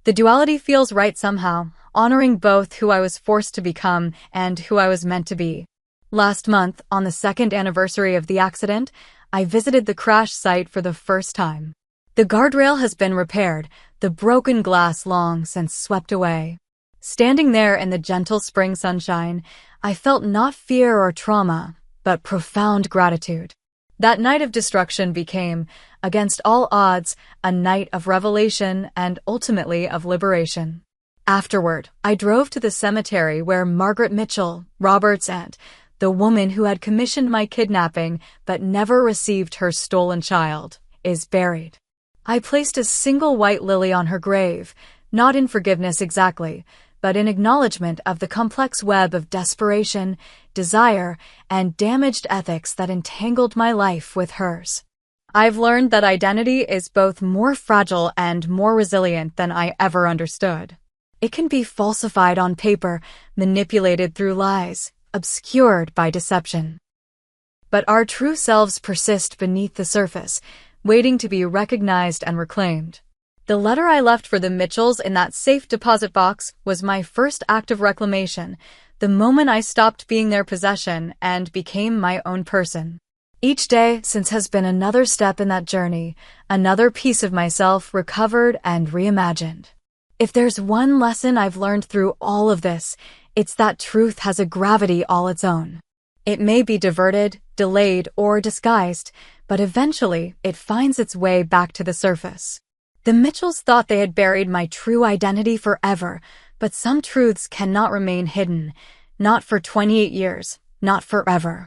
The duality feels right somehow, honoring both who I was forced to become and who I was meant to be. Last month, on the second anniversary of the accident, I visited the crash site for the first time. The guardrail has been repaired, the broken glass long since swept away. Standing there in the gentle spring sunshine, I felt not fear or trauma, but profound gratitude. That night of destruction became, against all odds, a night of revelation and ultimately of liberation. Afterward, I drove to the cemetery where Margaret Mitchell, Robert's aunt, the woman who had commissioned my kidnapping but never received her stolen child, is buried. I placed a single white lily on her grave, not in forgiveness exactly, but in acknowledgement of the complex web of desperation, desire, and damaged ethics that entangled my life with hers. I've learned that identity is both more fragile and more resilient than I ever understood. It can be falsified on paper, manipulated through lies, obscured by deception. But our true selves persist beneath the surface, waiting to be recognized and reclaimed. The letter I left for the Mitchells in that safe deposit box was my first act of reclamation, the moment I stopped being their possession and became my own person. Each day since has been another step in that journey, another piece of myself recovered and reimagined. If there's one lesson I've learned through all of this, it's that truth has a gravity all its own. It may be diverted, delayed, or disguised, but eventually it finds its way back to the surface. The Mitchells thought they had buried my true identity forever, but some truths cannot remain hidden. Not for 28 years, not forever.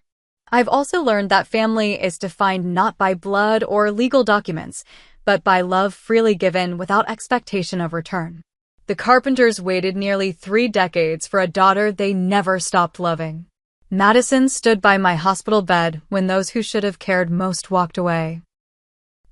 I've also learned that family is defined not by blood or legal documents, but by love freely given without expectation of return. The Carpenters waited nearly 3 decades for a daughter they never stopped loving. Madison stood by my hospital bed when those who should have cared most walked away.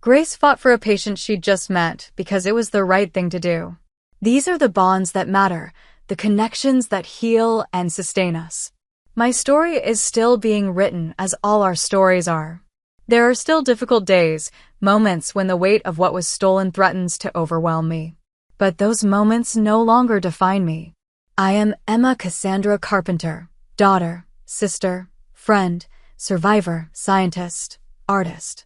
Grace fought for a patient she'd just met because it was the right thing to do. These are the bonds that matter, the connections that heal and sustain us. My story is still being written, as all our stories are. There are still difficult days, moments when the weight of what was stolen threatens to overwhelm me. But those moments no longer define me. I am Emma Cassandra Carpenter, daughter, sister, friend, survivor, scientist, artist.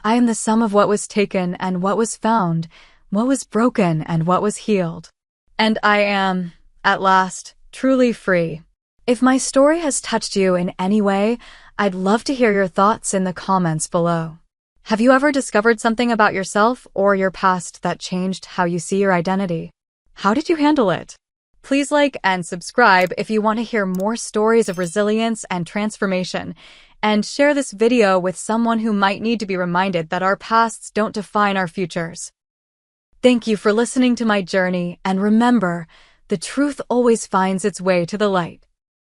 I am the sum of what was taken and what was found, what was broken and what was healed. And I am, at last, truly free. If my story has touched you in any way, I'd love to hear your thoughts in the comments below. Have you ever discovered something about yourself or your past that changed how you see your identity? How did you handle it? Please like and subscribe if you want to hear more stories of resilience and transformation, and share this video with someone who might need to be reminded that our pasts don't define our futures. Thank you for listening to my journey, and remember, the truth always finds its way to the light.